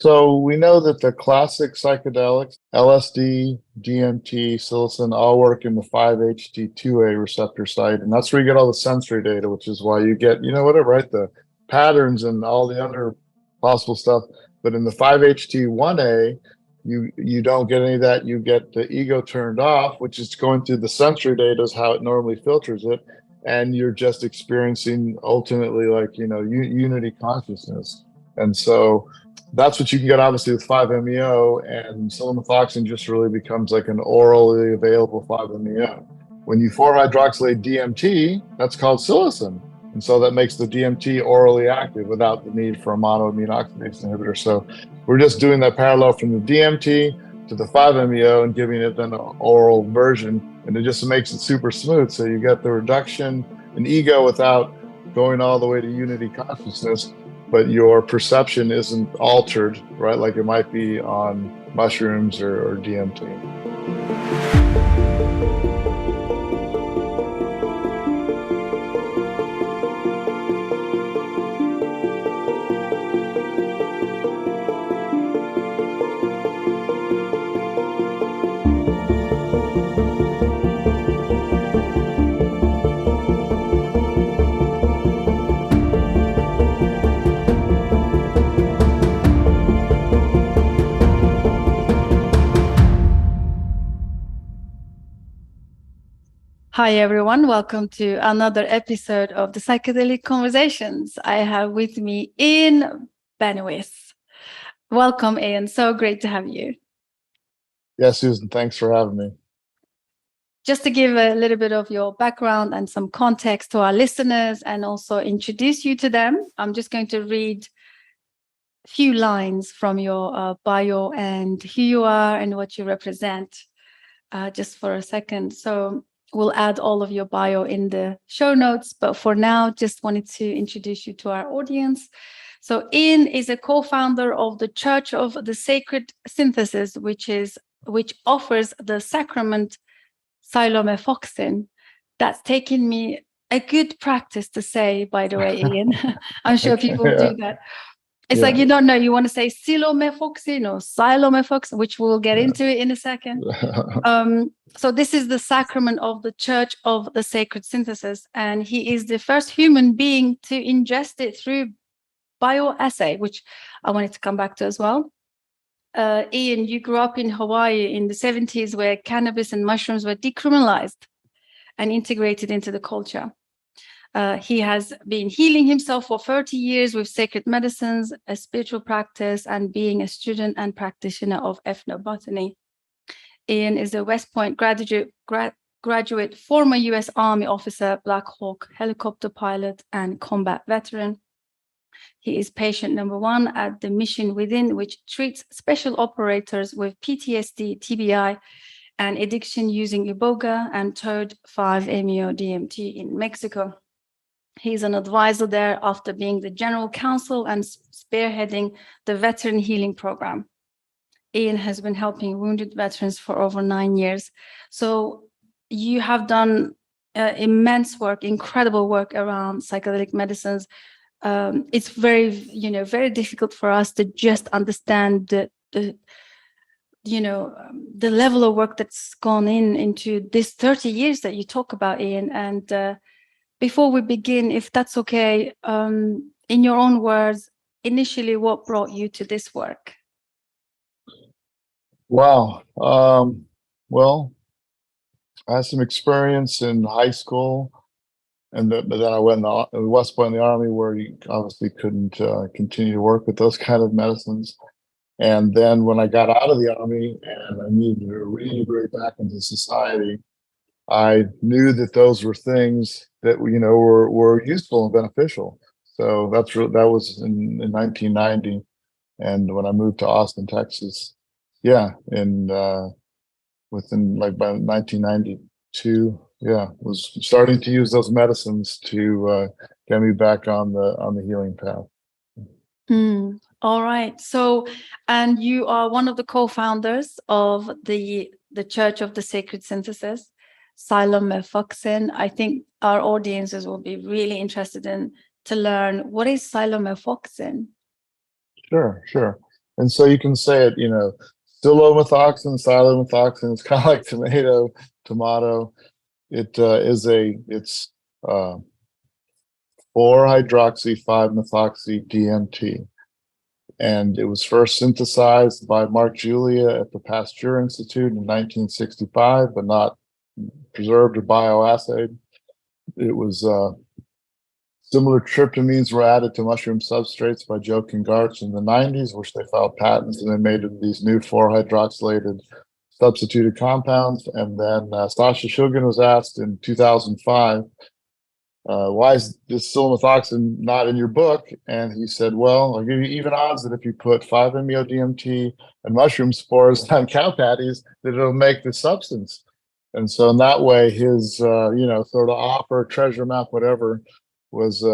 So we know that the classic psychedelics, LSD, DMT, psilocin, all work in the 5-HT2A receptor site. And that's where you get all the sensory data, which is why you get, whatever, right? The patterns and all the other possible stuff. But in the 5-HT1A, you don't get any of that. You get the ego turned off, which is going through the sensory data is how it normally filters it. And you're just experiencing ultimately unity consciousness. And so that's what you can get obviously with 5-MeO, and psilomethoxin just really becomes like an orally available 5-MeO. When you 4-hydroxylate DMT, that's called psilocin. And so that makes the DMT orally active without the need for a monoamine oxidase inhibitor. So we're just doing that parallel from the DMT to the 5-MeO and giving it an oral version. And it just makes it super smooth. So you get the reduction in ego without going all the way to unity consciousness, but your perception isn't altered, right? Like it might be on mushrooms or DMT. Hi, everyone. Welcome to another episode of the Psychedelic Conversations. I have with me Ian Benouis. Welcome, Ian. So great to have you. Yeah, Susan, thanks for having me. Just to give a little bit of your background and some context to our listeners and also introduce you to them, I'm just going to read a few lines from your bio and who you are and what you represent just for a second. So we'll add all of your bio in the show notes, but for now, just wanted to introduce you to our audience. So Ian is a co-founder of the Church of the Sacred Synthesis, which offers the sacrament Psilomethoxin. That's taken me a good practice to say, by the way, Ian. I'm sure people do that. It's like you don't know. You want to say Psilomethoxin or Psilomethoxin, which we'll get into it in a second. So this is the sacrament of the Church of the Sacred Synthesis, and he is the first human being to ingest it through Bioassay, which I wanted to come back to as well. Ian, you grew up in Hawaii in the 70s, where cannabis and mushrooms were decriminalized and integrated into the culture. He has been healing himself for 30 years with sacred medicines, a spiritual practice, and being a student and practitioner of ethnobotany. Ian is a West Point graduate, former U.S. Army officer, Black Hawk helicopter pilot, and combat veteran. He is patient number 1 at the Mission Within, which treats special operators with PTSD, TBI, and addiction using Iboga and Toad 5-MeO DMT in Mexico. He's an advisor there after being the general counsel and spearheading the veteran healing program. Ian has been helping wounded veterans for over 9 years. So you have done immense work, incredible work around psychedelic medicines. It's very difficult for us to just understand the level of work that's gone into this 30 years that you talk about, Ian. And before we begin, if that's okay, in your own words, initially, what brought you to this work? Wow. Well, I had some experience in high school, and then I went to West Point in the Army, where you obviously couldn't continue to work with those kind of medicines. And then when I got out of the Army and I needed to reintegrate back into society, I knew that those were things that were useful and beneficial. So that was in 1990, and when I moved to Austin, Texas, and within by 1992, was starting to use those medicines to get me back on the healing path. All right. So, and you are one of the co-founders of the Church of the Sacred Synthesis, Psilomethoxin. I think our audiences will be really interested to learn what is Psilomethoxin. Sure. And so you can say it, Psilomethoxin, Psilomethoxin. It's kind of like tomato. It's uh, 4-hydroxy-5-methoxy DMT. And it was first synthesized by Mark Julia at the Pasteur Institute in 1965, but not preserved or bioassayed. It was similar tryptamines were added to mushroom substrates by Joe Kingarch in the 90s, which they filed patents, and they made these new 4-hydroxylated substituted compounds. And then Sasha Shulgin was asked in 2005, why is this psilomethoxin not in your book? And he said, well, I'll give you even odds that if you put 5-MeO-DMT and mushroom spores on cow patties, that it'll make the substance. And so in that way, his, sort of offer, treasure map, whatever, was,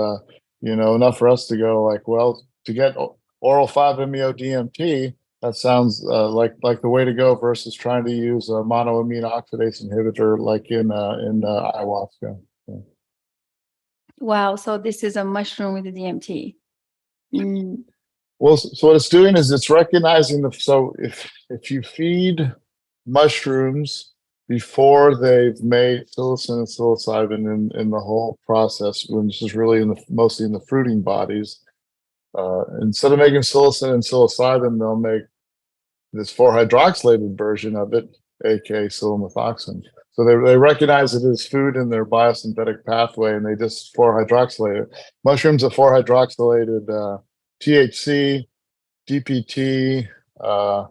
enough for us to go like, well, to get oral 5-MeO-DMT, that sounds like the way to go versus trying to use a monoamine oxidase inhibitor like in ayahuasca. Wow. So this is a mushroom with the DMT. Mm. Well, so what it's doing is it's recognizing so if you feed mushrooms before they've made psilocin and psilocybin in the whole process, which is really mostly in the fruiting bodies, instead of making psilocin and psilocybin, they'll make this 4-hydroxylated version of it, aka psilomethoxin. So they recognize it as food in their biosynthetic pathway, and they just 4-hydroxylate it. Mushrooms are 4-hydroxylated THC, DPT, a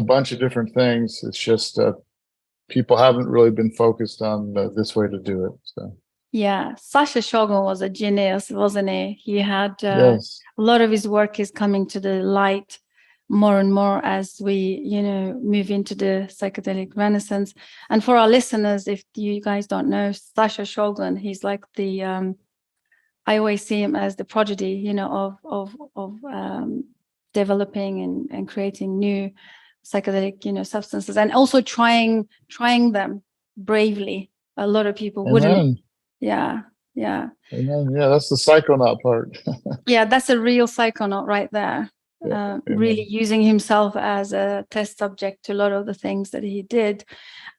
bunch of different things. It's just people haven't really been focused on this way to do it. So. Yeah, Sasha Shogun was a genius, wasn't he? He had yes. A lot of his work is coming to the light more and more as we, move into the psychedelic renaissance. And for our listeners, if you guys don't know, Sasha Shogun, he's like the I always see him as the prodigy, of developing and creating new psychedelic, substances, and also trying them bravely. A lot of people wouldn't. Yeah. Amen. Yeah, that's the psychonaut part. Yeah, that's a real psychonaut right there. Yeah. Really using himself as a test subject to a lot of the things that he did.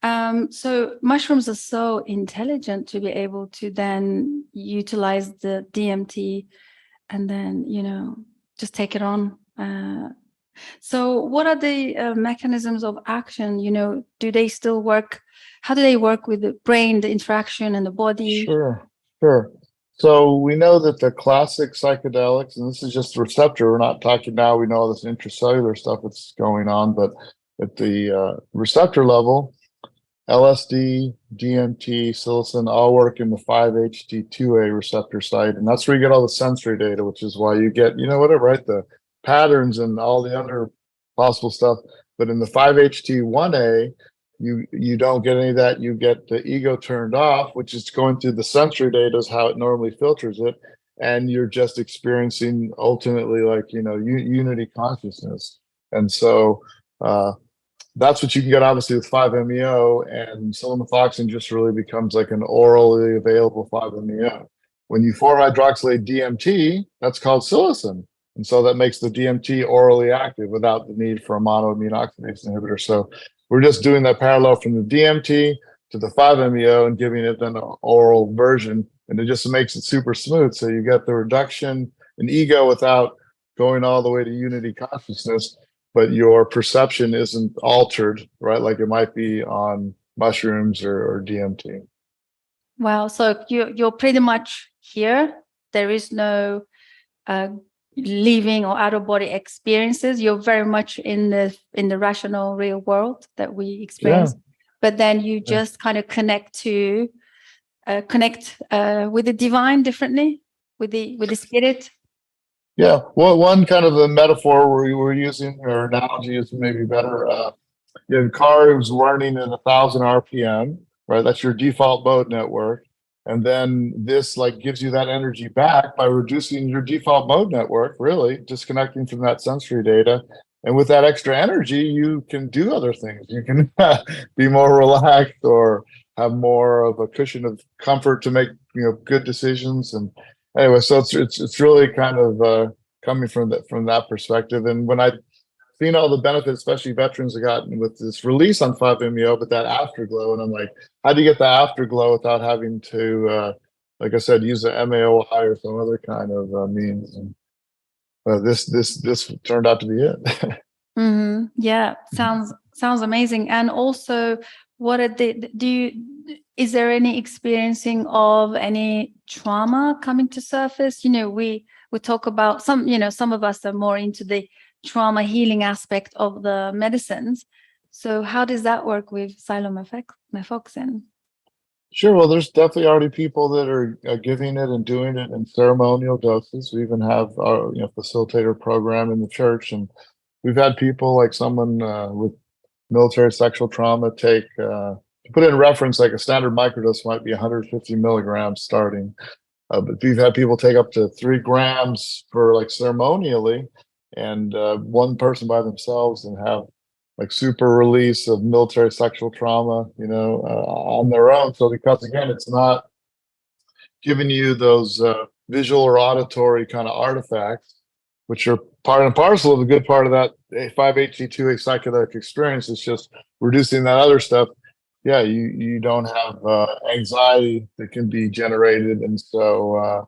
So mushrooms are so intelligent to be able to then utilize the DMT and then, just take it on. So what are the mechanisms of action? Do they still work? How do they work with the brain, the interaction and the body? Sure. So we know that the classic psychedelics, and this is just the receptor, we're not talking now, we know all this intracellular stuff that's going on, but at the receptor level, LSD, DMT, psilocin all work in the 5-HT2A receptor site. And that's where you get all the sensory data, which is why you get, the patterns and all the other possible stuff. But in the 5-HT1A, you don't get any of that. You get the ego turned off, which is going through the sensory data is how it normally filters it. And you're just experiencing ultimately unity consciousness. And so that's what you can get obviously with 5-MeO, and psilomethoxin just really becomes like an orally available 5-MeO. When you 4-hydroxylate DMT, that's called psilocin. And so that makes the DMT orally active without the need for a monoamine oxidase inhibitor. So we're just doing that parallel from the DMT to the 5-MeO and giving it an oral version. And it just makes it super smooth. So you get the reduction in ego without going all the way to unity consciousness, but your perception isn't altered, right? Like it might be on mushrooms or DMT. Wow. So you're pretty much here. There is no living or out of body experiences. You're very much in the rational real world that we experience. Yeah. But then you just kind of connect with the divine differently, with the spirit. Yeah. Well, one kind of a metaphor we're using, or analogy is maybe better. You have a car who's running at 1,000 RPM, right? That's your default mode network. And then this gives you that energy back by reducing your default mode network, really disconnecting from that sensory data. And with that extra energy, you can do other things. You can be more relaxed or have more of a cushion of comfort to make good decisions. And anyway, so it's really kind of coming from that perspective. And when I seen all the benefits, especially veterans have gotten with this release on 5-MeO, but that afterglow, and I'm like, how do you get the afterglow without having to, like I said, use the MAOI or some other kind of means? And this turned out to be it. Yeah, sounds amazing. And also, what are is there any experiencing of any trauma coming to surface? We talk about some of us are more into the trauma healing aspect of the medicines. So how does that work with psilomethoxin? Sure. Well, there's definitely already people that are giving it and doing it in ceremonial doses. We even have our facilitator program in the church, and we've had people like someone with military sexual trauma take, to put it in reference, like a standard microdose might be 150 milligrams starting. But we've had people take up to 3 grams for like ceremonially, and one person by themselves, and have like super release of military sexual trauma, on their own. So because again, it's not giving you those visual or auditory kind of artifacts, which are part and parcel of a good part of that 5-HT2A psychedelic experience. It's just reducing that other stuff. Yeah, you don't have anxiety that can be generated, and so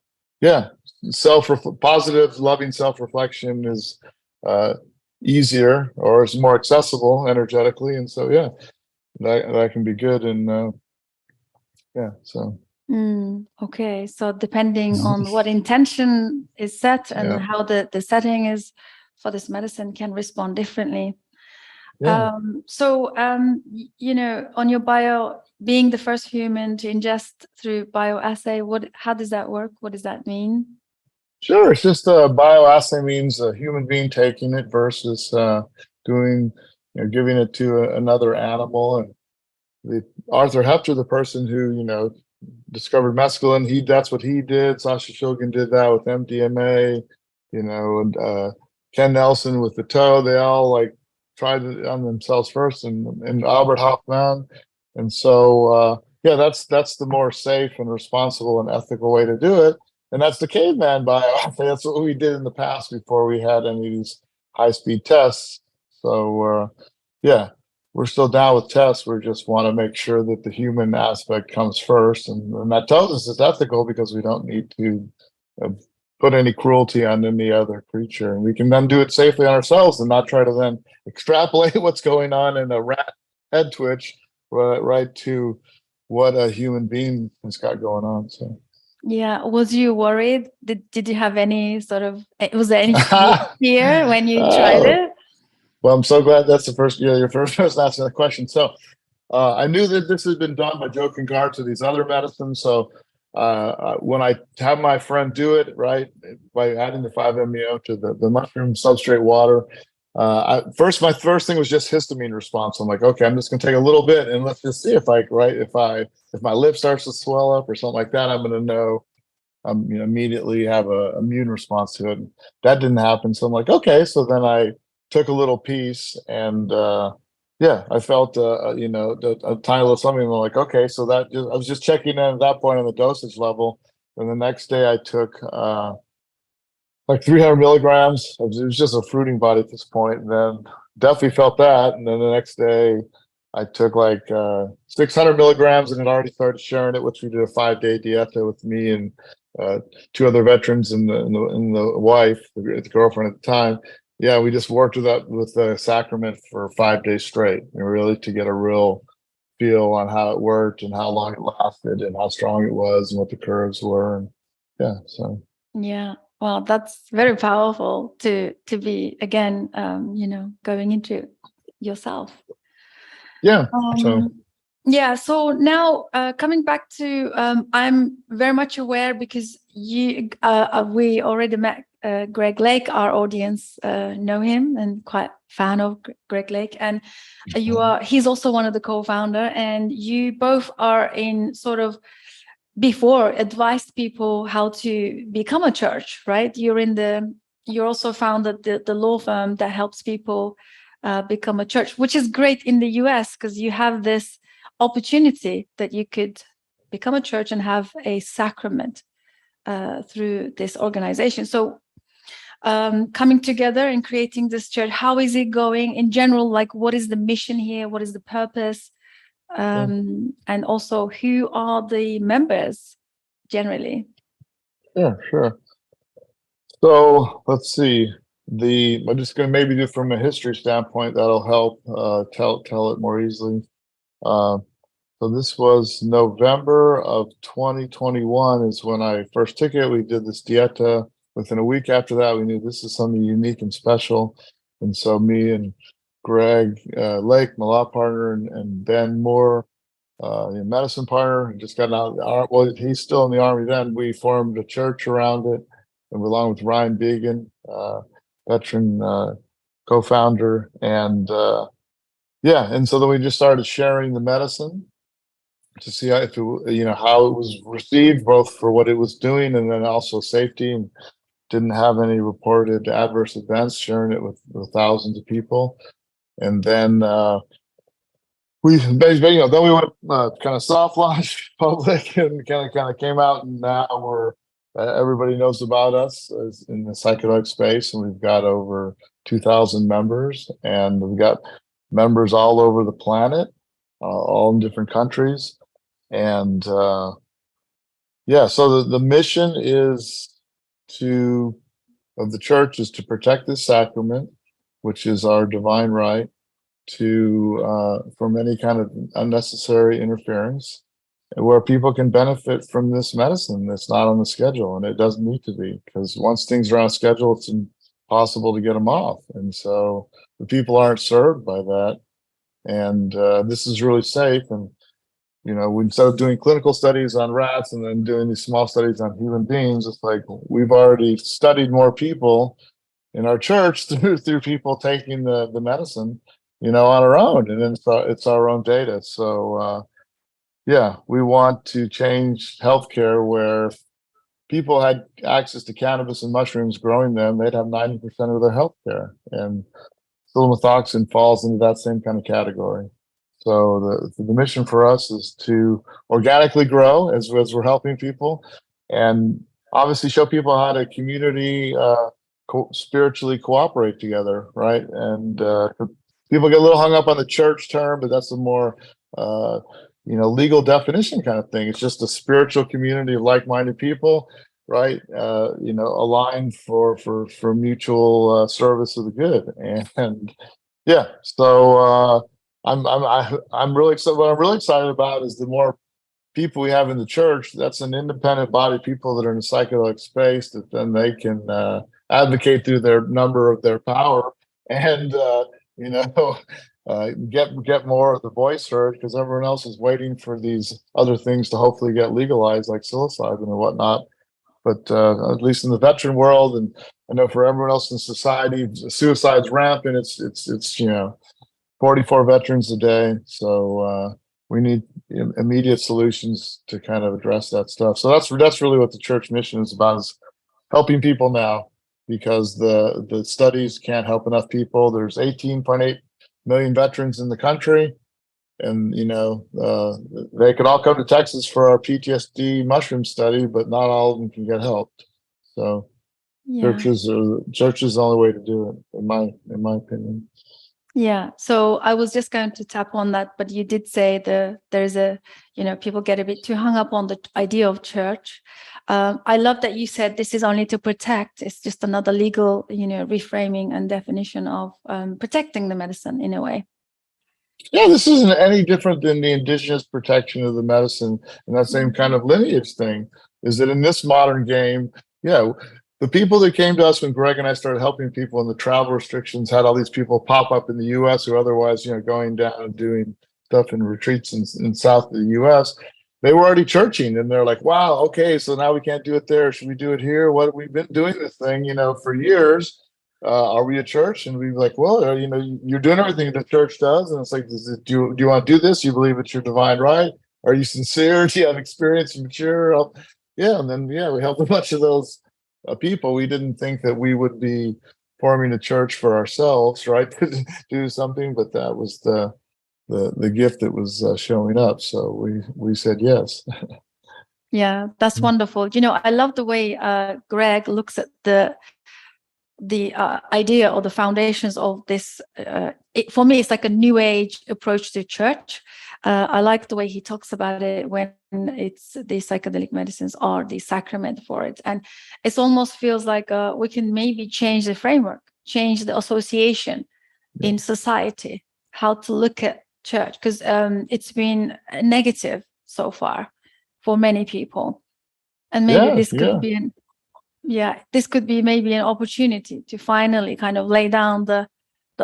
positive, loving self-reflection is easier, or is more accessible energetically, and so that can be good. And so okay, so depending on what intention is set and how the setting is for this medicine can respond differently. On your being the first human to ingest through bioassay, how does that work? What does that mean? Sure, it's just a bioassay means a human being taking it versus giving it to another animal. And Arthur Hepter, the person who discovered mescaline, that's what he did. Sasha Shulgin did that with MDMA, and Ken Nelson with the toe. They all tried it on themselves first, and Albert Hoffman. And so that's the more safe and responsible and ethical way to do it. And that's the caveman bioassay. That's what we did in the past before we had any of these high-speed tests. So we're still down with tests. We just want to make sure that the human aspect comes first, and that tells us it's ethical because we don't need to put any cruelty on any other creature, and we can then do it safely on ourselves and not try to then extrapolate what's going on in a rat head twitch right to what a human being has got going on. So was you worried? Did you have any sort of, was there any fear when you tried it? Well, I'm so glad that's your first person asking that question. So I knew that this had been done by Joe Kinkar to these other medicines. So when I have my friend do it, right, by adding the 5-MeO to the mushroom substrate water, my first thing was just histamine response. I'm like, okay, I'm just gonna take a little bit and let's just see if my lip starts to swell up or something like that, I'm gonna know immediately have a immune response to it. That didn't happen. So I'm like, okay. So then I took a little piece, and I felt a tiny little something. And I'm like, okay, so I was just checking in at that point on the dosage level. And the next day I took 300 milligrams. It was just a fruiting body at this point, and then definitely felt that. And then the next day I took 600 milligrams, and it already started sharing it, which we did a 5-day dieta with me and 2 other veterans and the wife, the girlfriend at the time. Yeah, we just worked with the sacrament for 5 days straight, and really to get a real feel on how it worked and how long it lasted and how strong it was and what the curves were. And well, that's very powerful to be again going into yourself. So now coming back to I'm very much aware, because we already met Greg Lake. Our audience know him and quite fan of Greg Lake, and he's also one of the co-founder, and you both are in sort of before advised people how to become a church, right? You also founded the law firm that helps people become a church, which is great in the US because you have this opportunity that you could become a church and have a sacrament through this organization. So coming together and creating this church. How is it going in general? Like, what is the mission here? What is the purpose? And also, who are the members generally? Yeah, sure. So let's see. I'm just going to maybe do from a history standpoint. That'll help tell it more easily. So this was November of 2021 is when I first took it. We did this dieta. Within a week after that, we knew this is something unique and special. And so me and Greg Lake, my law partner, and Ben Moore, the medicine partner, just got out of the army. Well, he's still in the army then. We formed a church around it, and along with Ryan Began, veteran co-founder, and and so then we just started sharing the medicine to see how, how it was received, both for what it was doing and then also safety, and didn't have any reported adverse events, sharing it with thousands of people. And then we basically, then we went kind of soft launch public and kind of came out, and now we're everybody knows about us in the psychedelic space, and we've got over 2,000 members, and we've got members all over the planet, all in different countries. And so the mission of the church is to protect this sacrament, which is our divine right, from any kind of unnecessary interference, where people can benefit from this medicine that's not on the schedule, and it doesn't need to be, because once things are on schedule, it's impossible to get them off, and so the people aren't served by that. And this is really safe. And instead of doing clinical studies on rats and then doing these small studies on human beings, it's like we've already studied more people in our church through people taking the medicine, on our own, and then it's our own data. So we want to change healthcare where if people had access to cannabis and mushrooms, growing them, they'd have 90% of their healthcare, and Psilomethoxin falls into that same kind of category. So the mission for us is to organically grow as we're helping people, and obviously show people how to community spiritually cooperate together, right? And people get a little hung up on the church term, but that's a more legal definition kind of thing. It's just a spiritual community of like-minded people, right? Aligned for mutual service of the good. And so I'm really excited. What I'm really excited about is the more people we have in the church. That's an independent body, people that are in the psychedelic space, that then they can advocate through their number of their power, and get more of the voice heard, because everyone else is waiting for these other things to hopefully get legalized, like psilocybin and whatnot. But at least in the veteran world, and I know for everyone else in society, suicide's rampant. It's 44 veterans a day. So we need immediate solutions to kind of address that stuff. So that's really what the church mission is about, is helping people now, because the studies can't help enough people. There's 18.8 million veterans in the country, and they could all come to Texas for our PTSD mushroom study, but not all of them can get helped. So church is the only way to do it, in my opinion. Yeah. So I was just going to tap on that, but you did say there's people get a bit too hung up on the idea of church. I love that you said this is only to protect. It's just another legal, reframing and definition of protecting the medicine in a way. Yeah, this isn't any different than the indigenous protection of the medicine, and that same kind of lineage thing. Is that in this modern game, the people that came to us when Greg and I started helping people, and the travel restrictions had all these people pop up in the U.S. who otherwise, going down and doing stuff in retreats in south of the U.S. They were already churching, and they're like, "Wow, okay, so now we can't do it there. Should we do it here? What we've been doing this thing, for years. Are we a church?" And we're like, "Well, you're doing everything the church does." And it's like, do you want to do this? You believe it's your divine right? Are you sincere? Do you have experience? You mature? Yeah, and then we helped a bunch of those people. We didn't think that we would be forming a church for ourselves, right? To do something, but that was the gift that was showing up. So we said yes. Yeah, that's wonderful. I love the way Greg looks at the the idea or the foundations of this. For me, it's like a new age approach to church. I like the way he talks about it when it's the psychedelic medicines are the sacrament for it. And it almost feels like we can maybe change the framework, change the association in society, how to look at church, because it's been negative so far for many people. And maybe this could be this could be maybe an opportunity to finally kind of lay down the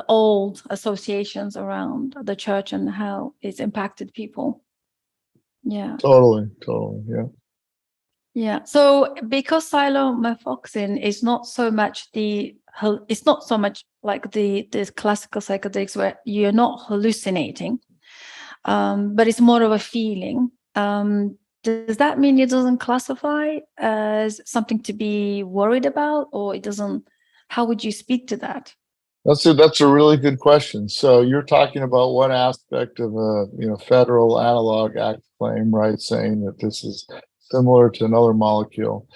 old associations around the church and how it's impacted people. Yeah. Totally. Yeah. Yeah. So because psilomethoxin is not so much it's not so much like the classical psychedelics where you're not hallucinating, but it's more of a feeling. Does that mean it doesn't classify as something to be worried about, or it doesn't? How would you speak to that? That's a really good question. So you're talking about one aspect of a Federal Analog Act claim, right? Saying that this is similar to another molecule,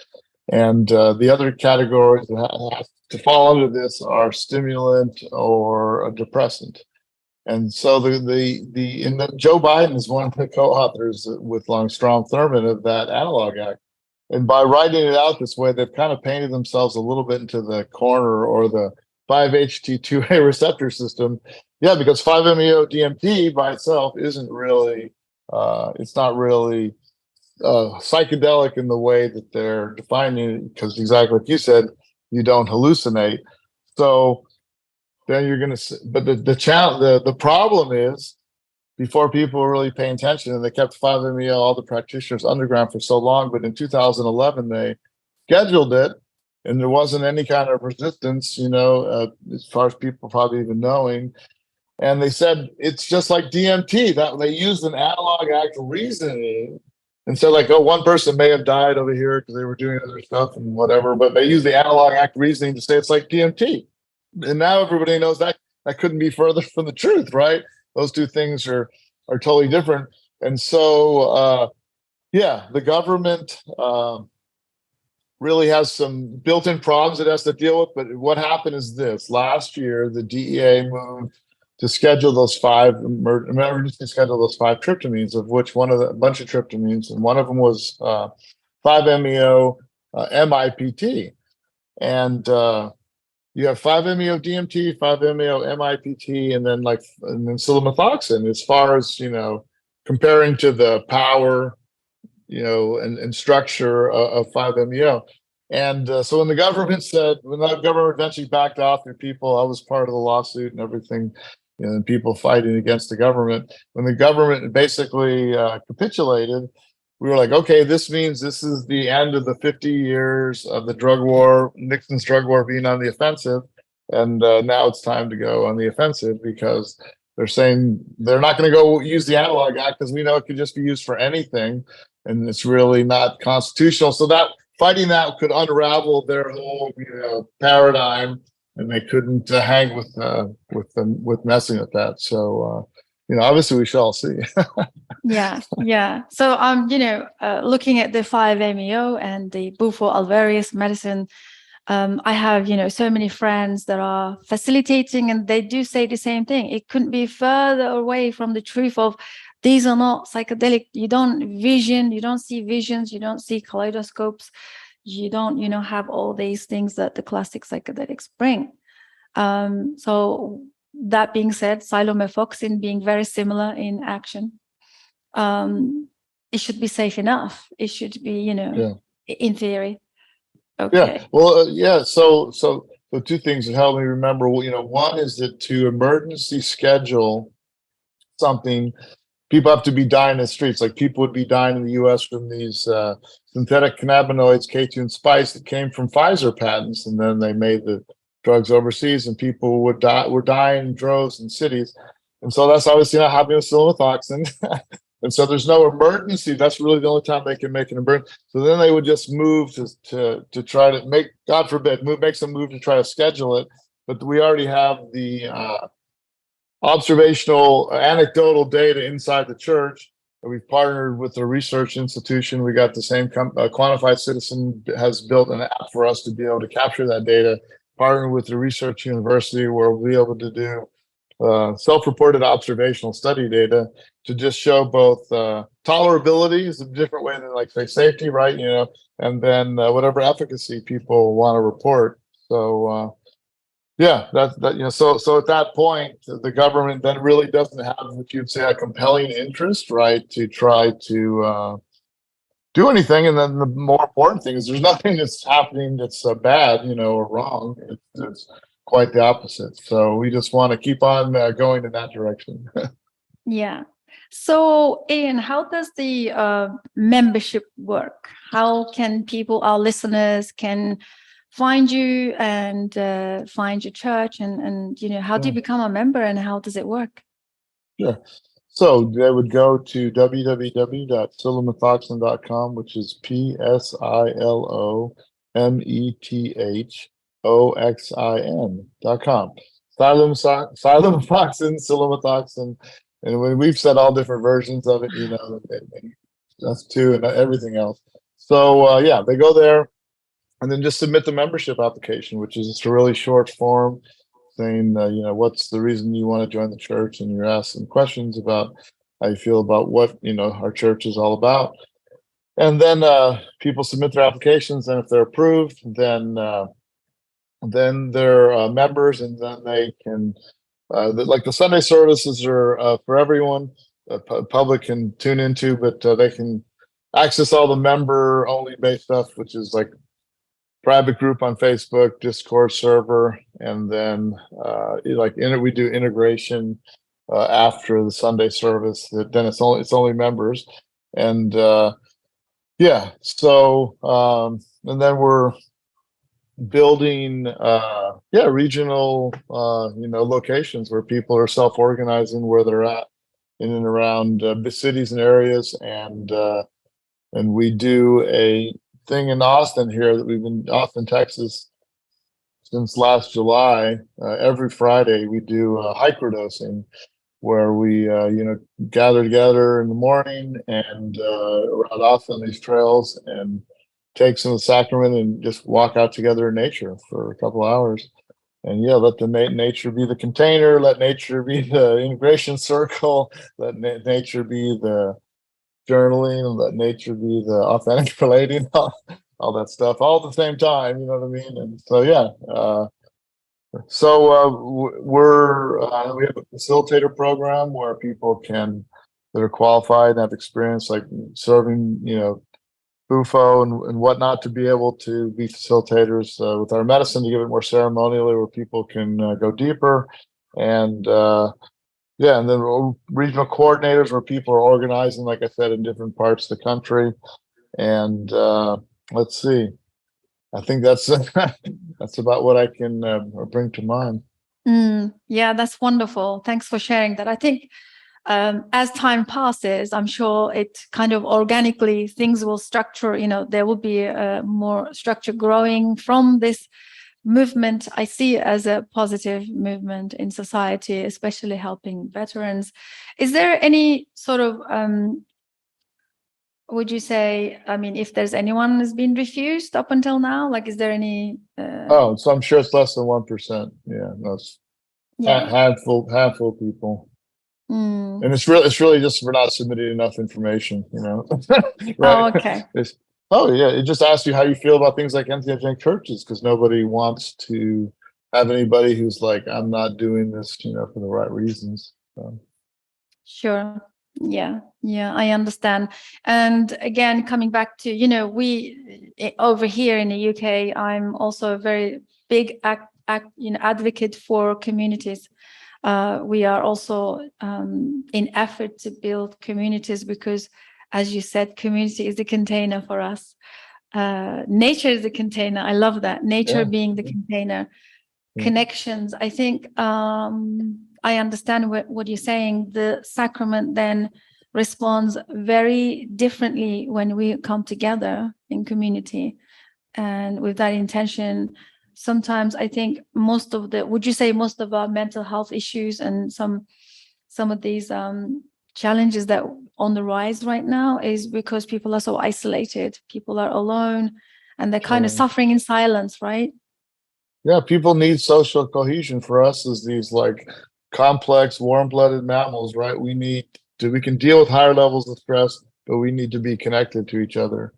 and the other categories that have to fall under this are stimulant or a depressant. And so Joe Biden is one of the co-authors with Longstrom Thurman of that Analog Act. And by writing it out this way, they've kind of painted themselves a little bit into the corner or the 5-HT2A receptor system. Yeah, because 5-MeO-DMT by itself isn't really, it's not really psychedelic in the way that they're defining it, because exactly like you said, you don't hallucinate. So then you're going to, but the problem is, before people were really paying attention, and they kept 5-MeO, all the practitioners, underground for so long, but in 2011, they scheduled it, and there wasn't any kind of resistance, as far as people probably even knowing. And they said, it's just like DMT, that they used an analog act reasoning and said, like, oh, one person may have died over here because they were doing other stuff and whatever, but they used the analog act reasoning to say it's like DMT. And now everybody knows that couldn't be further from the truth, right? Those two things are totally different. And so, the government really has some built-in problems it has to deal with. But what happened is this: last year, the DEA moved to schedule those emergency schedule those 5 tryptamines, of which a bunch of tryptamines, and one of them was 5-MeO MIPT, and you have 5-MeO DMT, 5-MeO MIPT, and then psilomethoxin. As far as comparing to the power, and structure of 5-MeO. And so when the government eventually backed off, their people, I was part of the lawsuit and everything, and people fighting against the government. When the government basically capitulated, we were like, okay, this means this is the end of the 50 years of the drug war, Nixon's drug war being on the offensive. And now it's time to go on the offensive, because they're saying they're not going to go use the Analog Act because we know it could just be used for anything, and it's really not constitutional. So that fighting that could unravel their whole paradigm, and they couldn't hang with messing with that. So obviously we shall see. Yeah. So looking at the 5-MeO and the Bufo alvarius medicine, I have so many friends that are facilitating, and they do say the same thing. It couldn't be further away from the truth of these are not psychedelic. You don't see visions, you don't see kaleidoscopes, you don't have all these things that the classic psychedelics bring. So that being said, psilomethoxin being very similar in action, it should be safe enough. It should be in theory. Okay. Yeah. Well, so the two things that help me remember, one is that to emergency schedule something, people have to be dying in the streets. Like people would be dying in the U.S. from these synthetic cannabinoids, K2 and spice, that came from Pfizer patents, and then they made the drugs overseas, and people were dying in droves in cities. And so that's obviously not happening with psilomethoxin. And so there's no emergency. That's really the only time they can make an emergency. So then they would just move to try to make, God forbid, make some move to try to schedule it. But we already have the observational anecdotal data inside the church. We've partnered with a research institution. We got the same Quantified Citizen has built an app for us to be able to capture that data. partner with the research university where we'll be able to do self-reported observational study data to just show both tolerability is a different way than like say safety, right? And then whatever efficacy people want to report. So yeah, that. So at that point, the government then really doesn't have what you'd say a compelling interest, right, to try to do anything. And then the more important thing is there's nothing that's happening that's bad, or wrong. It's quite the opposite. So we just want to keep on going in that direction. Yeah. So, Ian, how does the membership work? How can people, our listeners, can find you and find your church, and how do you become a member, and how does it work? Sure. So they would go to www.psilomethoxin.com, which is psilomethoxin.com. Psilomethoxin, psilomethoxin, and we've said all different versions of it, that's two and everything else. So yeah, they go there and then just submit the membership application, which is just a really short form saying, what's the reason you want to join the church, and you're asking questions about how you feel about what, our church is all about. And then people submit their applications, and if they're approved, then they're members, and then they can, like the Sunday services are for everyone, public can tune into, but they can access all the member-only based stuff, which is like private group on Facebook, Discord server, and then we do integration after the Sunday service. Then it's only members, and yeah. So and then we're building regional locations where people are self-organizing where they're at in and around the cities and areas, and we do a thing in Austin here that we've been Austin, Texas since last July. Every Friday we do microdosing where we gather together in the morning and around Austin these trails and take some of the sacrament and just walk out together in nature for a couple of hours. And yeah, let the nature be the container, let nature be the integration circle, let nature be the journaling, and let nature be the authentic relating, all that stuff, all at the same time. You know what I mean? And so yeah, we have a facilitator program where people that are qualified and have experience, like serving, UFO and whatnot, to be able to be facilitators with our medicine to give it more ceremonially, where people can go deeper, and yeah, and then regional coordinators where people are organizing, like I said, in different parts of the country. And let's see, I think that's that's about what I can bring to mind. Yeah, that's wonderful. Thanks for sharing that. I think as time passes, I'm sure it kind of organically things will structure. There will be more structure growing from this movement. I see it as a positive movement in society, especially helping veterans. Is there any sort of would you say, if there's anyone who's been refused up until now, like, is there any so I'm sure it's less than 1%. Yeah, that's handful of people. And it's really just we're not submitting enough information, right? Oh, okay. Yeah, it just asks you how you feel about things like entheogenic churches, because nobody wants to have anybody who's like, I'm not doing this, for the right reasons. So. Sure. Yeah, I understand. And again, coming back to, we over here in the UK, I'm also a very big advocate for communities. We are also in effort to build communities because, as you said, community is the container for us. Nature is the container. I love that. Nature being the container. Connections. I think I understand what you're saying. The sacrament then responds very differently when we come together in community, and with that intention. Sometimes I think most of our mental health issues and some of these challenges that on the rise right now is because people are so isolated. People are alone, and they're kind of suffering in silence, right? Yeah, people need social cohesion. For us as these like complex, warm-blooded mammals, right? We can deal with higher levels of stress, but we need to be connected to each other.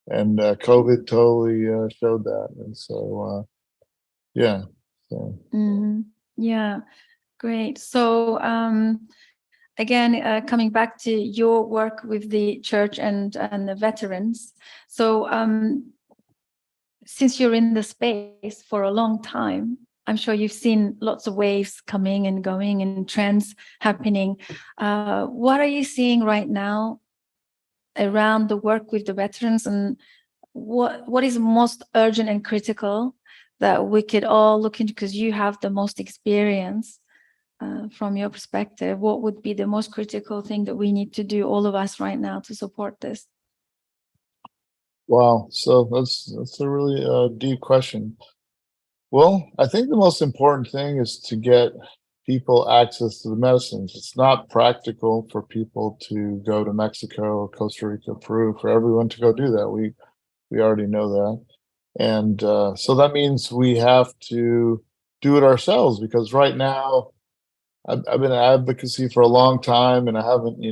And COVID totally showed that. And so, yeah. So. Yeah, great. So again, coming back to your work with the church and the veterans. So since you're in the space for a long time, I'm sure you've seen lots of waves coming and going and trends happening. What are you seeing right now around the work with the veterans, and what is most urgent and critical that we could all look into, because you have the most experience from your perspective? What would be the most critical thing that we need to do, all of us right now, to support this? Wow. So that's a really deep question. Well, I think the most important thing is to get people access to the medicines. It's not practical for people to go to Mexico, Costa Rica, Peru, for everyone to go do that. We already know that. And so that means we have to do it ourselves, because right now I've been in advocacy for a long time and I haven't,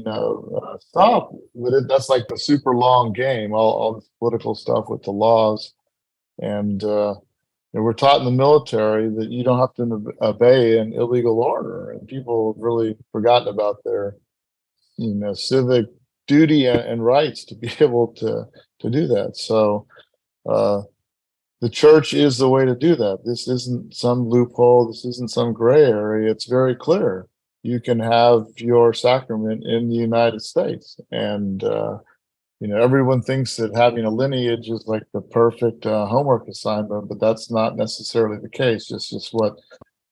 stopped with it. That's like the super long game, all this political stuff with the laws. And we're taught in the military that you don't have to obey an illegal order, and people have really forgotten about their, civic duty and rights to be able to do that. So the church is the way to do that. This isn't some loophole. This isn't some gray area. It's very clear. You can have your sacrament in the United States, and everyone thinks that having a lineage is like the perfect homework assignment, but that's not necessarily the case. It's just what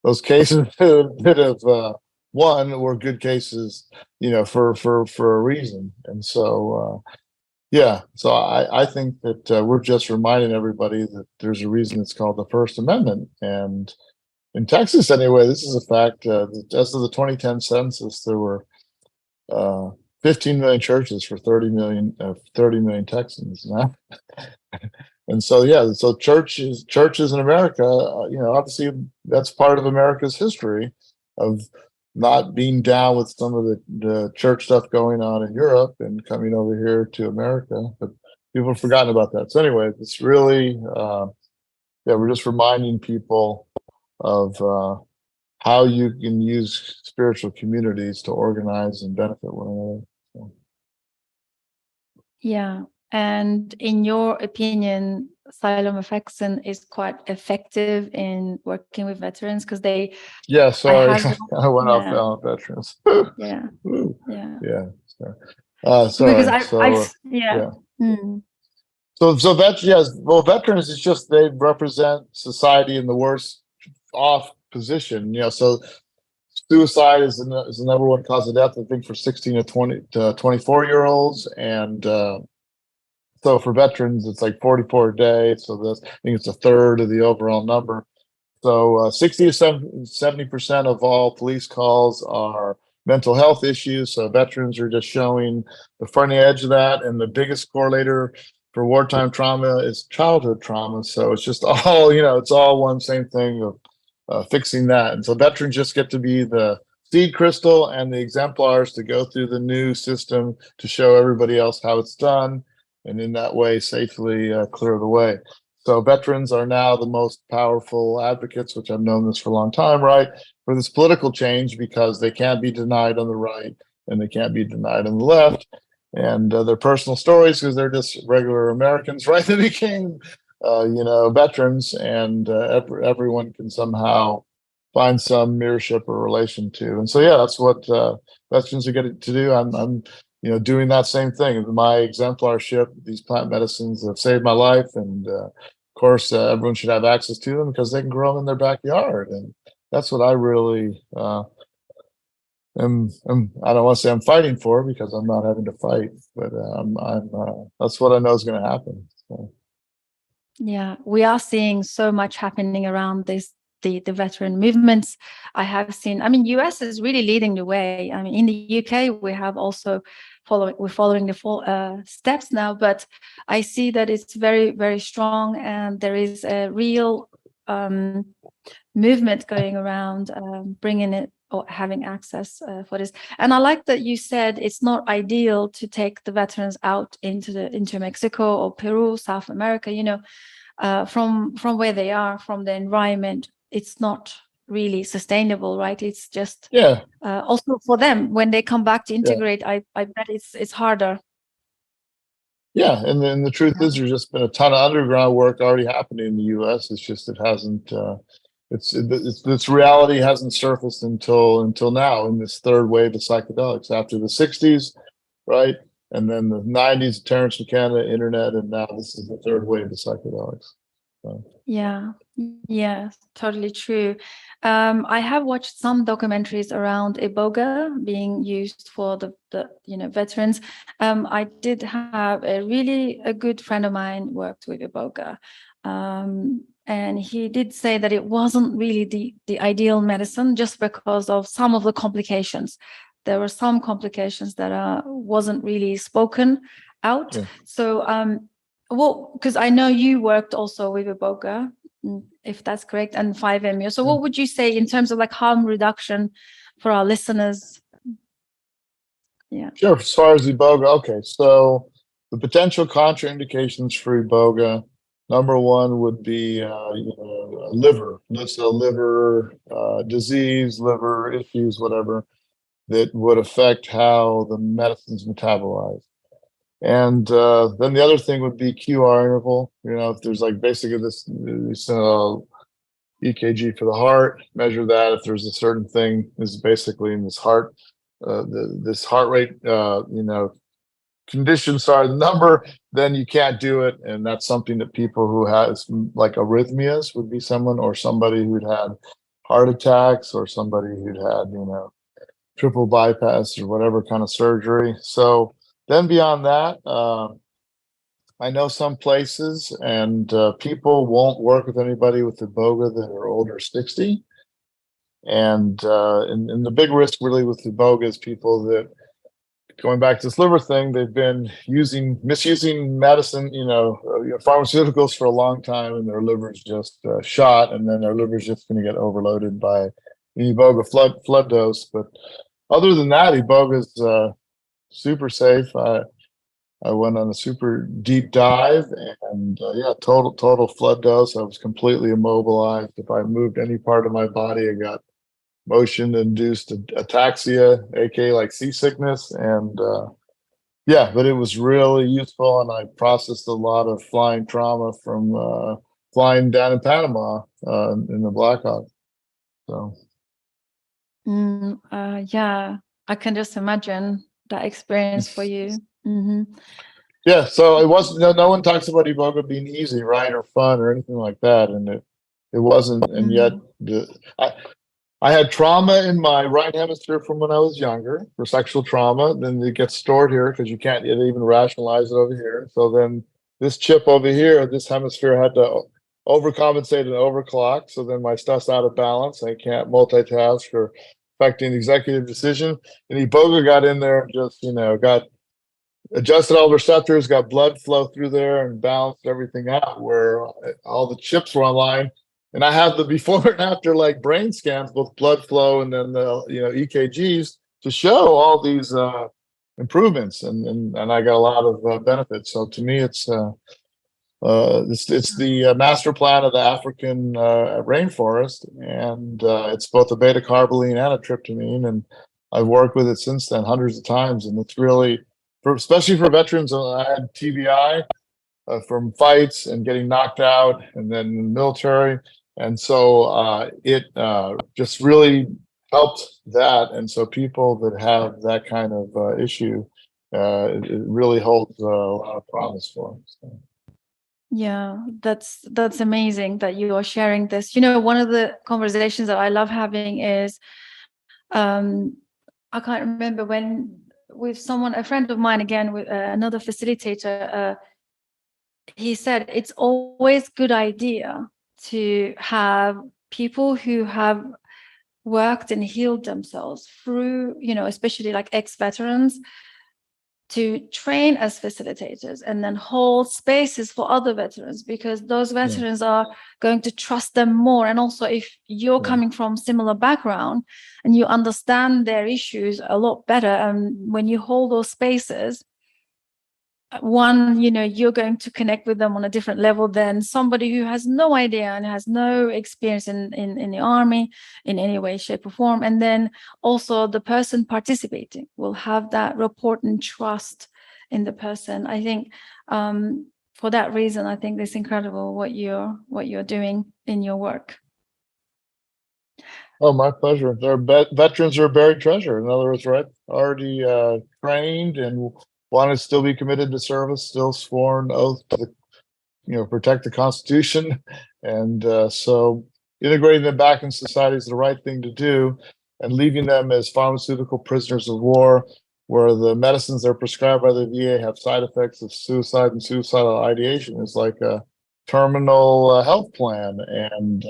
those cases that have won were good cases, for a reason. And so, yeah, so I think that we're just reminding everybody that there's a reason it's called the First Amendment. And in Texas, anyway, this is a fact. As of the 2010 census, there were 15 million churches for 30 million Texans now. And so, yeah, so churches in America, obviously that's part of America's history of not being down with some of the church stuff going on in Europe and coming over here to America. But people have forgotten about that. So anyway, it's really, we're just reminding people of how you can use spiritual communities to organize and benefit one another. So. Yeah. And in your opinion, psilomethoxin is quite effective in working with veterans, because they... Yeah, sorry, I went yeah. off veterans. Yeah. Yeah. Yeah. Sorry. Because Yeah. Mm. So that, yes, well, veterans is just, they represent society in the worst off position. So suicide is the number one cause of death, I think, for 16 to 24-year-olds, and so for veterans, it's like 44 a day. So that's, I think it's a third of the overall number. So 60 to 70% of all police calls are mental health issues. So veterans are just showing the front edge of that. And the biggest correlator for wartime trauma is childhood trauma. So it's just all, it's all one same thing of fixing that. And so veterans just get to be the seed crystal and the exemplars to go through the new system to show everybody else how it's done, and in that way safely clear the way. So veterans are now the most powerful advocates, which I've known this for a long time, right, for this political change, because they can't be denied on the right and they can't be denied on the left. And their personal stories, because they're just regular Americans, right? They became, veterans, and everyone can somehow find some mirrorship or relation to. And so, yeah, that's what veterans are getting to do. I'm doing that same thing. My exemplarship, these plant medicines have saved my life, and of course, everyone should have access to them because they can grow them in their backyard, and that's what I really I don't want to say I'm fighting for, because I'm not having to fight, but that's what I know is going to happen. So. Yeah, we are seeing so much happening around this, the veteran movements. I have seen, US is really leading the way. In the UK, we have also we're following the full steps now, but I see that it's very, very strong, and there is a real movement going around, bringing it or having access for this. And I like that you said it's not ideal to take the veterans out into Mexico or Peru, South America, from where they are, from the environment. It's not really sustainable, right? It's just also for them when they come back to integrate. I bet it's harder. Yeah, and then the truth is, there's just been a ton of underground work already happening in the U.S. It's just it hasn't. This reality hasn't surfaced until now in this third wave of psychedelics after the '60s, right? And then the '90s, Terrence McKenna, internet, and now this is the third wave of psychedelics. So. Yeah, totally true. I have watched some documentaries around Iboga being used for the veterans. I did have a good friend of mine worked with Iboga. And he did say that it wasn't really the ideal medicine just because of some of the complications. There were some complications that wasn't really spoken out. Yeah. So, because I know you worked also with Iboga, if that's correct, and 5-MeO. So what would you say in terms of like harm reduction for our listeners? Yeah. Sure. As far as Iboga, okay. So the potential contraindications for Iboga, number one would be liver, liver disease, liver issues, whatever, that would affect how the medicine's metabolized. And then the other thing would be QR interval. If there's like basically this EKG for the heart, measure that. If there's a certain thing is basically in this heart, this heart rate, condition, the number, then you can't do it. And that's something that people who has like arrhythmias would be someone, or somebody who'd had heart attacks, or somebody who'd had, triple bypass or whatever kind of surgery. So then beyond that, I know some places and people won't work with anybody with Iboga that are older 60. And the big risk really with Iboga is people that, going back to this liver thing, they've been misusing medicine, pharmaceuticals for a long time, and their liver's just shot, and then their liver's just going to get overloaded by the Iboga flood dose. But other than that, Iboga's super safe. I went on a super deep dive, and total flood dose. I was completely immobilized. If I moved any part of my body, I got motion-induced ataxia, aka like seasickness, and but it was really useful. And I processed a lot of flying trauma from flying down in Panama in the Black Hawk. So, I can just imagine that experience for you. Mm-hmm. Yeah, so it wasn't. No one talks about Iboga being easy, right, or fun, or anything like that, and it wasn't. And yet, I had trauma in my right hemisphere from when I was younger for sexual trauma. Then it gets stored here because you can't even rationalize it over here. So then this chip over here, this hemisphere, had to overcompensate and overclock. So then my stuff's out of balance. I can't multitask or affecting executive decision. And Iboga got in there and just got adjusted all the receptors, got blood flow through there, and balanced everything out where all the chips were online. And I have the before and after like brain scans, both blood flow and then the EKGs to show all these improvements, and I got a lot of benefits. So to me, it's the master plan of the African rainforest, and it's both a beta carboline and a tryptamine, and I've worked with it since then hundreds of times, and it's really, especially for veterans. I had TBI from fights and getting knocked out, and then in the military, and so it just really helped that. And so people that have that kind of issue, it really holds a lot of promise for them. So. Yeah, that's amazing that you are sharing this. One of the conversations that I love having is, I can't remember when, with someone, a friend of mine, again, with another facilitator, he said it's always good idea to have people who have worked and healed themselves through, especially like ex-veterans, to train as facilitators and then hold spaces for other veterans, because those veterans are going to trust them more. And also, if you're coming from similar background and you understand their issues a lot better, and when you hold those spaces, one, you're going to connect with them on a different level than somebody who has no idea and has no experience in the army in any way, shape, or form. And then also the person participating will have that rapport and trust in the person. I think for that reason, I think it's incredible what you're doing in your work. Oh, my pleasure. Veterans are a buried treasure. In other words, right? Already trained and want to still be committed to service, still sworn oath to protect the Constitution. And so integrating them back in society is the right thing to do, and leaving them as pharmaceutical prisoners of war, where the medicines they're prescribed by the VA have side effects of suicide and suicidal ideation, is like a terminal health plan. And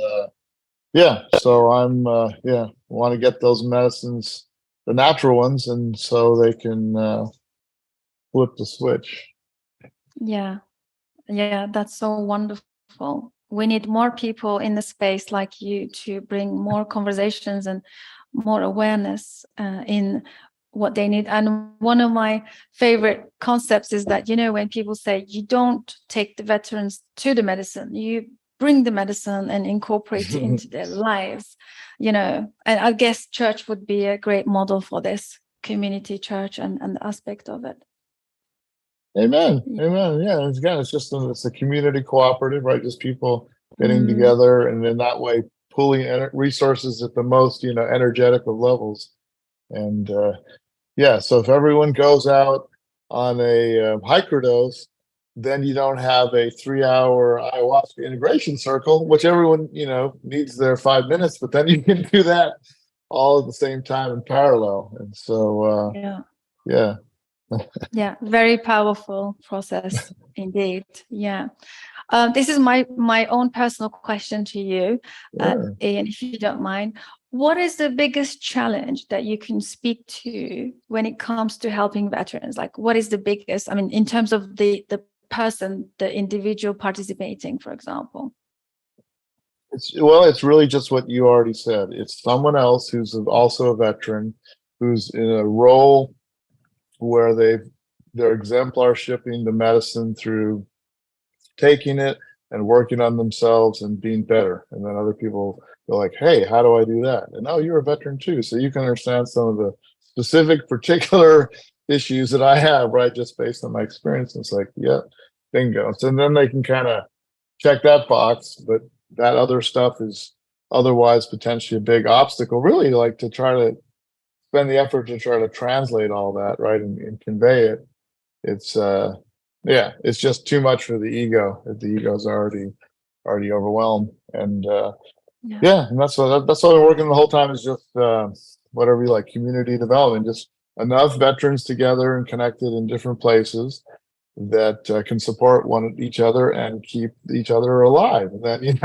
so I'm want to get those medicines, the natural ones, and so they can flip the switch. Yeah, that's so wonderful. We need more people in the space like you to bring more conversations and more awareness in what they need. And one of my favorite concepts is that, when people say you don't take the veterans to the medicine, you bring the medicine and incorporate it into their lives, and I guess church would be a great model for this, community church and the aspect of it. Amen. Yeah, it's a community cooperative, right? Just people getting together, and in that way pulling resources at the most energetic of levels. And so if everyone goes out on a hiker dose, then you don't have a 3-hour ayahuasca integration circle, which everyone needs their 5 minutes, but then you can do that all at the same time in parallel. And so yeah, very powerful process indeed. This is my own personal question to you, Sure. Ian, if you don't mind. What is the biggest challenge that you can speak to when it comes to helping veterans? Like, what is the biggest, in terms of the person, the individual participating, for example? It's really just what you already said. It's someone else who's also a veteran, who's in a role where they're exemplar shipping the medicine through taking it and working on themselves and being better. And then other people go like, hey, how do I do that? And you're a veteran too, so you can understand some of the specific particular issues that I have, right? Just based on my experience. And it's like, yeah, bingo. So then they can kind of check that box, but that other stuff is otherwise potentially a big obstacle, really, like to try to spend the effort to try to translate all that, right, and convey it. It's it's just too much for the ego. The ego's already overwhelmed. And and that's what we're working the whole time, is just whatever you like, community development, just enough veterans together and connected in different places that can support each other and keep each other alive. And then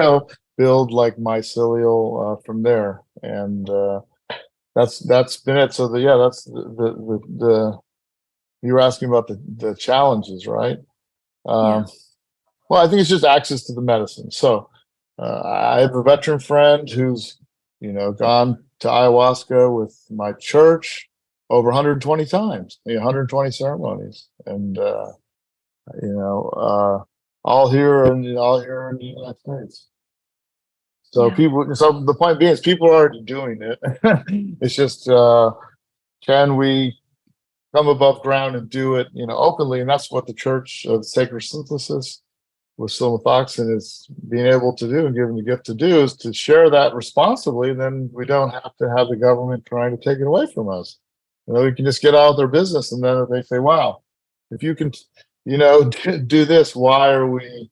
build like mycelial from there. And that's been it. So that's the you were asking about the challenges, right? Well, I think it's just access to the medicine. So I have a veteran friend who's gone to ayahuasca with my church over 120 times, 120 ceremonies, and all here in the United States. So so the point being is people are already doing it. It's just can we come above ground and do it openly? And that's what the Church of Sacred Synthesis with Psilomethoxin is being able to do and given the gift to do, is to share that responsibly. And then we don't have to have the government trying to take it away from us. We can just get out of their business. And then if they say, wow, if you can do this, why are we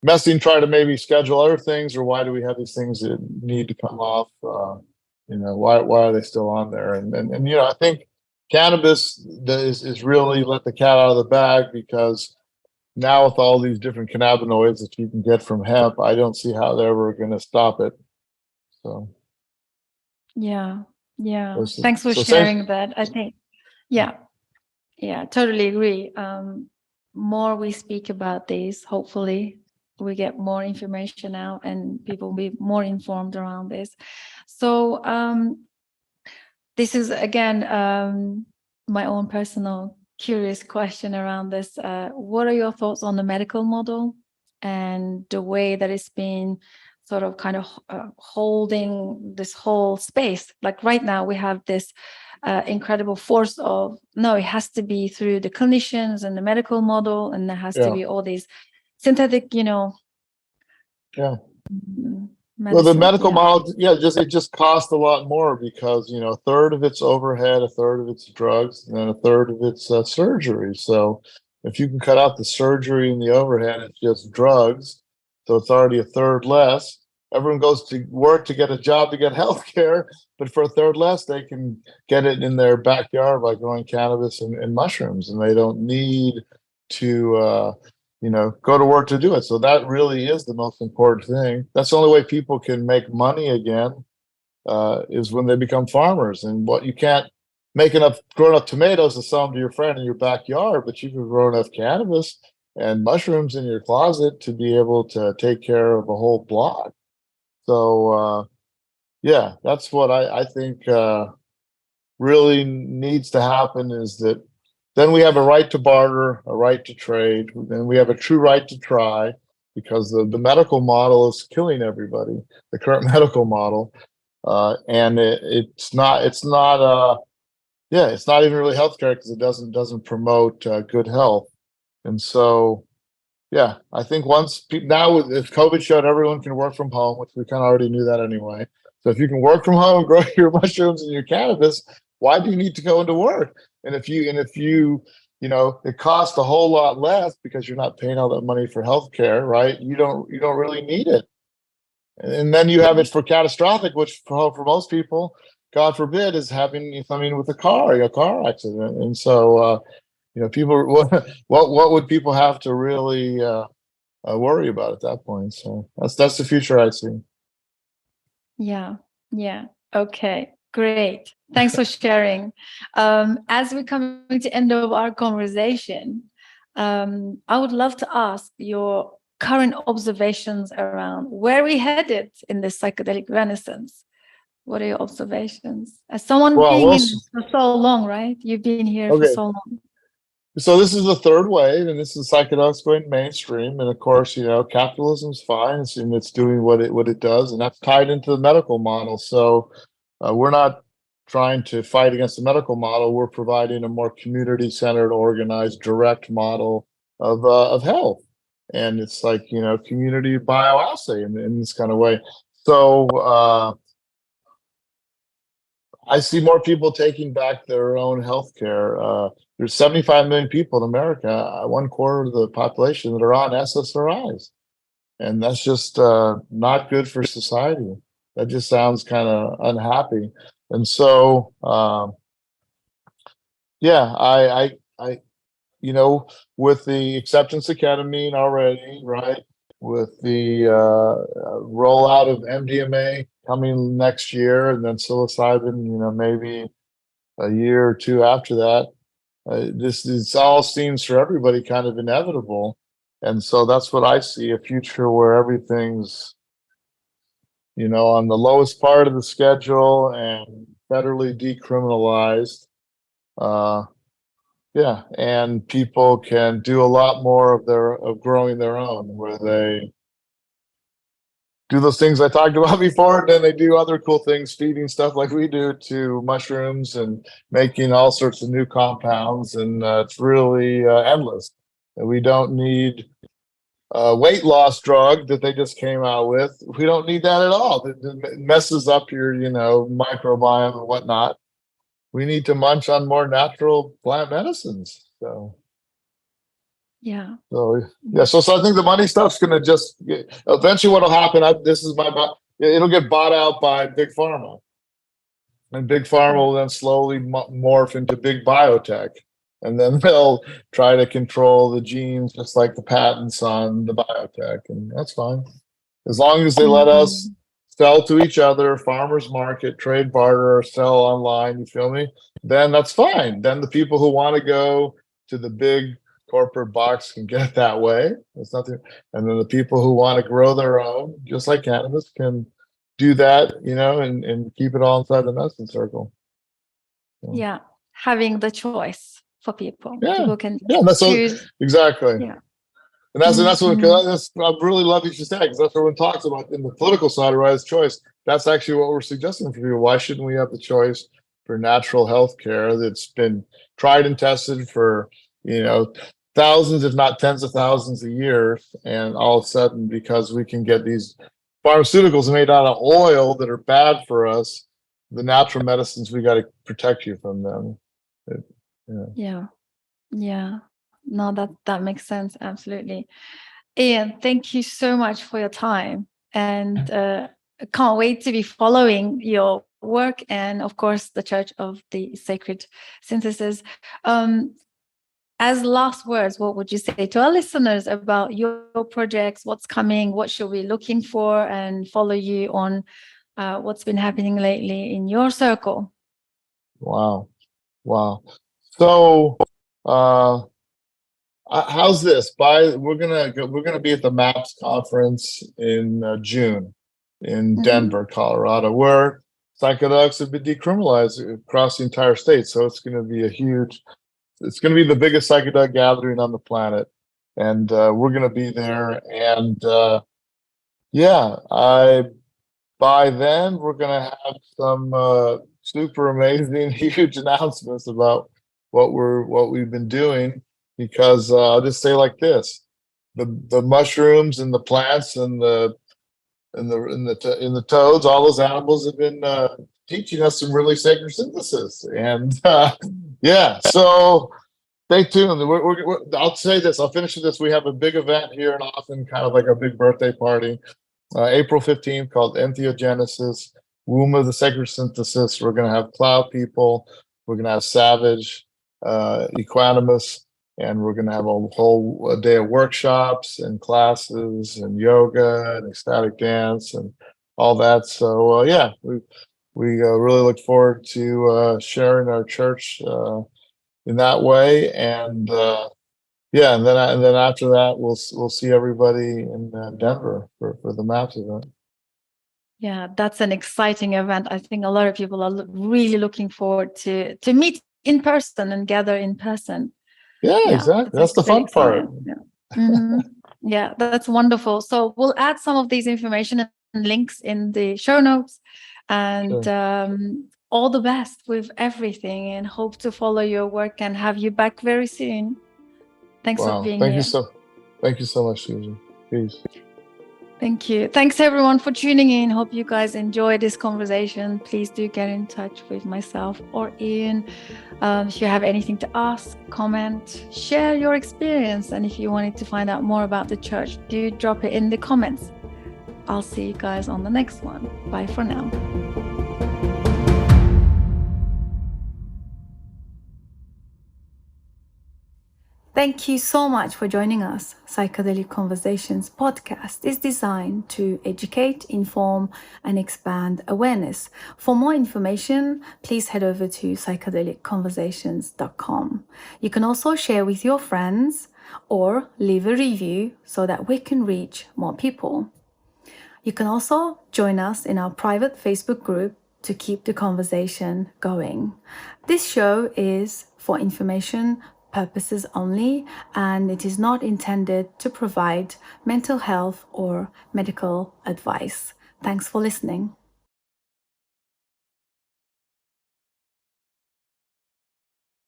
messing, trying to maybe schedule other things, or why do we have these things that need to come off? Why are they still on there? And I think cannabis is really let the cat out of the bag, because now with all these different cannabinoids that you can get from hemp, I don't see how they're ever going to stop it. So thanks for sharing that. I think Yeah, totally agree. More we speak about this, hopefully we get more information out and people will be more informed around this. So this is again my own personal curious question around this. What are your thoughts on the medical model and the way that it's been sort of kind of holding this whole space? Like right now we have this incredible force of, no, it has to be through the clinicians and the medical model, and there has to be all these synthetic, Yeah. Well, the medicines. medical model, it just costs a lot more because, you know, a third of it's overhead, a third of it's drugs, and then a third of it's surgery. So if you can cut out the surgery and the overhead, it's just drugs. So it's already a third less. Everyone goes to work to get a job to get health care, but for a third less, they can get it in their backyard by growing cannabis and mushrooms, and they don't need to go to work to do it. So that really is the most important thing. That's the only way people can make money again, is when they become farmers. And what you can't grow enough tomatoes to sell them to your friend in your backyard, but you can grow enough cannabis and mushrooms in your closet to be able to take care of a whole block. So that's what I think really needs to happen, is that then we have a right to barter, a right to trade, and we have a true right to try, because the medical model is killing everybody, the current medical model. And it's not even really healthcare, because it doesn't promote good health. And so, I think now if COVID showed everyone can work from home, which we kind of already knew that anyway. So if you can work from home, grow your mushrooms and your cannabis, why do you need to go into work? And if you it costs a whole lot less because you're not paying all that money for healthcare, right? You don't really need it. And then you have it for catastrophic, which for most people, God forbid, is having something with a car accident. And so people, what would people have to really worry about at that point? So that's the future I see. Yeah. Okay, great. Thanks for sharing. As we're coming to the end of our conversation, I would love to ask your current observations around where we headed in this psychedelic renaissance. What are your observations? As someone being in this for so long, right? You've been here for so long. So this is the third wave, and this is psychedelics going mainstream. And of course, capitalism's fine, and it's doing what it does, and that's tied into the medical model. So we're not trying to fight against the medical model. We're providing a more community-centered, organized, direct model of health, and it's like community bioassay in this kind of way. So I see more people taking back their own healthcare. There's 75 million people in America, 1/4 of the population, that are on SSRIs. And that's just not good for society. That just sounds kind of unhappy. And so, with the acceptance of ketamine already, right? With the rollout of MDMA coming next year, and then psilocybin, maybe a year or two after that. This all seems for everybody kind of inevitable. And so that's what I see, a future where everything's, on the lowest part of the schedule and federally decriminalized. And people can do a lot more of growing their own, where they do those things I talked about before, and then they do other cool things, feeding stuff like we do to mushrooms and making all sorts of new compounds. And it's really endless. And we don't need a weight loss drug that they just came out with. We don't need that at all. It messes up your, microbiome and whatnot. We need to munch on more natural plant medicines. So So I think the money stuff's going to eventually what'll happen. It'll get bought out by big pharma, and big pharma will then slowly morph into big biotech, and then they'll try to control the genes, just like the patents on the biotech, and that's fine as long as they let us sell to each other, farmers market, trade barter, sell online, you feel me? Then that's fine. Then the people who want to go to the big corporate box can get it that way. There's nothing. And then the people who want to grow their own, just like cannabis, can do that, and keep it all inside the medicine circle. Yeah, having the choice for people. Yeah, People can that's choose. exactly. Yeah. And that's what I really love what you said, because that's what everyone talks about in the political side of right choice. That's actually what we're suggesting for people. Why shouldn't we have the choice for natural health care that's been tried and tested for, thousands, if not tens of thousands of years, and all of a sudden, because we can get these pharmaceuticals made out of oil that are bad for us, the natural medicines, we got to protect you from them. Yeah. No, that makes sense. Absolutely. Ian, thank you so much for your time, and I can't wait to be following your work and, of course, the Church of the Sacred Synthesis. As last words, what would you say to our listeners about your projects? What's coming? What should we be looking for? And follow you on what's been happening lately in your circle? Wow. So, how's this? We're gonna be at the MAPS conference in June in Denver, Colorado, where psychedelics have been decriminalized across the entire state. So it's gonna be it's gonna be the biggest psychedelic gathering on the planet, and we're gonna be there. And by then we're gonna have some super amazing, huge announcements about what we've been doing. Because I'll just say like this: the mushrooms and the plants and the toads, all those animals have been teaching us some really sacred synthesis. And so stay tuned. I'll say this. I'll finish with this. We have a big event here in Austin, kind of like a big birthday party, April 15th, called Entheogenesis, Womb of the Sacred Synthesis. We're going to have cloud people. We're going to have savage, equanimous. And we're going to have a whole day of workshops and classes and yoga and ecstatic dance and all that. So we really look forward to sharing our church in that way. And and then after that, we'll see everybody in Denver for the MAPS event. Yeah, that's an exciting event. I think a lot of people are really looking forward to meet in person and gather in person. Yeah, exactly. That's the fun part. Yeah, that's wonderful. So we'll add some of these information and links in the show notes. And all the best with everything, and hope to follow your work and have you back very soon. Thanks for being here. Thank you so much, Susan. Peace. Thank you. Thanks everyone for tuning in. Hope you guys enjoyed this conversation. Please do get in touch with myself or Ian. If you have anything to ask, comment, share your experience. And if you wanted to find out more about the church, do drop it in the comments. I'll see you guys on the next one. Bye for now. Thank you so much for joining us. Psychedelic Conversations podcast is designed to educate, inform, and expand awareness. For more information, please head over to psychedelicconversations.com. You can also share with your friends or leave a review so that we can reach more people. You can also join us in our private Facebook group to keep the conversation going. This show is for information purposes only, and it is not intended to provide mental health or medical advice. Thanks for listening.